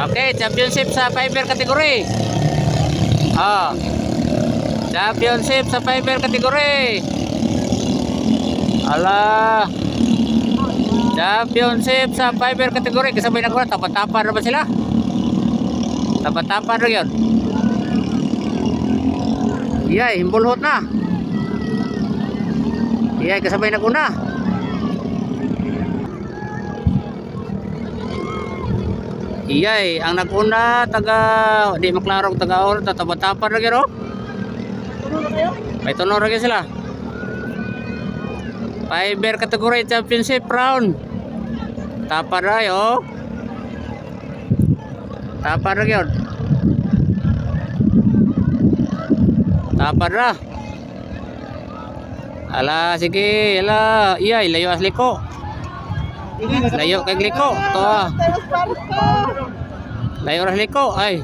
Okay, championship sa fiber category. Oh. Championship sa fiber category. Ala. Championship sa fiber category. Kasabay na ko na, tapat-tapan na ba sila? Tapat-tapan na yun. Iyay, himbulhot na. Iyay, kasabay na ko na. Iyay, ang naguna taga di maklarong taga or tapat-tapan na yun. May tunor na sila. Fiber category championship round. Tapan na yun. Tapan na yun. Tapan na. Ala, sige, ala. Iyay, layo as liko. Layo kay liko. To ah. Layo as liko. Ay,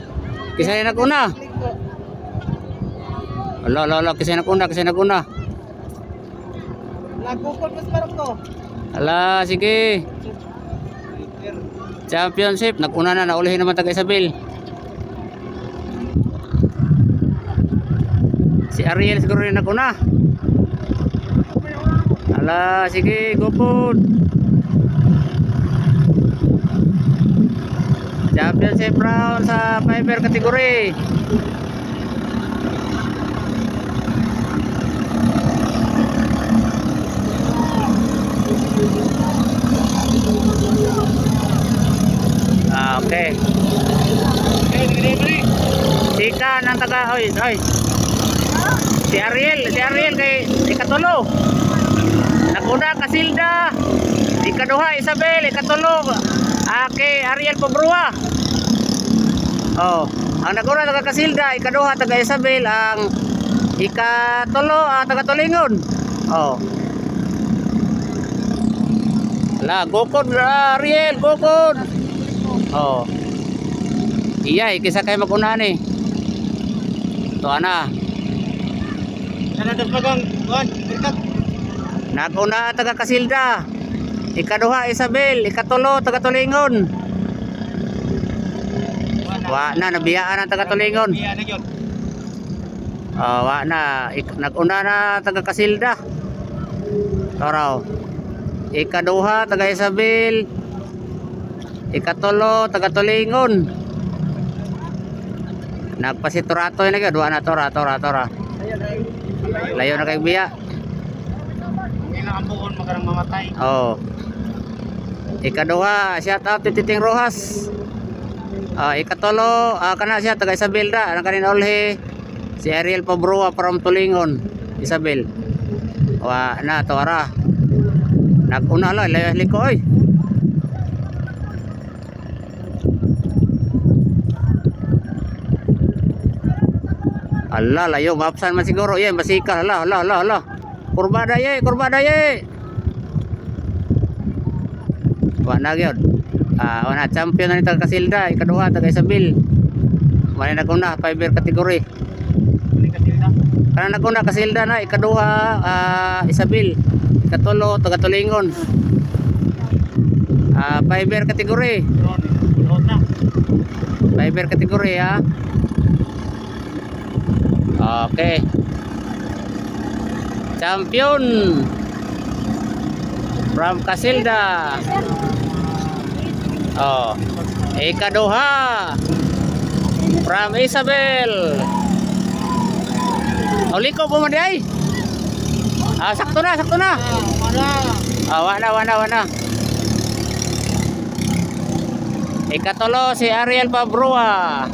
kisay na kuna. Ala, kisay na kuna. Nagukol mas parang to. Ala, sige. Championship, naguna na, naulihin naman taga Isabel. Si Ariel siguro rin naguna. Ala, sige, go po. Championship round sa fiber category. Okay. Sika ng taga oy. Si Ariel kay ikatulo. Naguna Kasilda. Ikaduha Isabel, ikatulo. Kay Ariel Pabrua. Oh, ang naguna taga Kasilda, ikaduha taga Isabel, ang ikatulo taga Tulingon. Oh. La, gukod Ariel, gukod. Oh. Iyay, kisa kayo magunahan eh. Ito ana. Naguna taga Kasilda. Ikaduha Isabel, ikatulo taga Tulingon. Wa na nabiyaan ang taga Tulingon. Oh, wa na naguna na taga Kasilda. Taraw. Ikaduha taga Isabel. Ikatulo taga Tulingon. Nagpasiturato na gyud, wa na tora. Layo na kay biya. Inaambuon magarang mamatay. Oh. Ikaduha, shout out to Titing Rojas. Ikatulo, kana siya taga Isabel da, ang kanin olhe. Si Ariel Pabrua from Tulingon, Isabel. Wa na tora. Naguna la layo liko oy. Allah, layo mapsan man siguro. Yan, basika. Allah. Kurbada ye. Wala gyud. Wana champion na ni taga Kasilda, ikaduha taga Isabel. Mali naguna fiber category. Kana naguna Kasilda na ikaduha Isabel. Ikatulo taga Tulingon. Fiber category. Fiber category ha. Okay. Champion from Kasilda. Oh. Ikaduha from Isabel. Liko po man di ay. Sakto na. Wana. Ikatulo si Ariel Pabrua.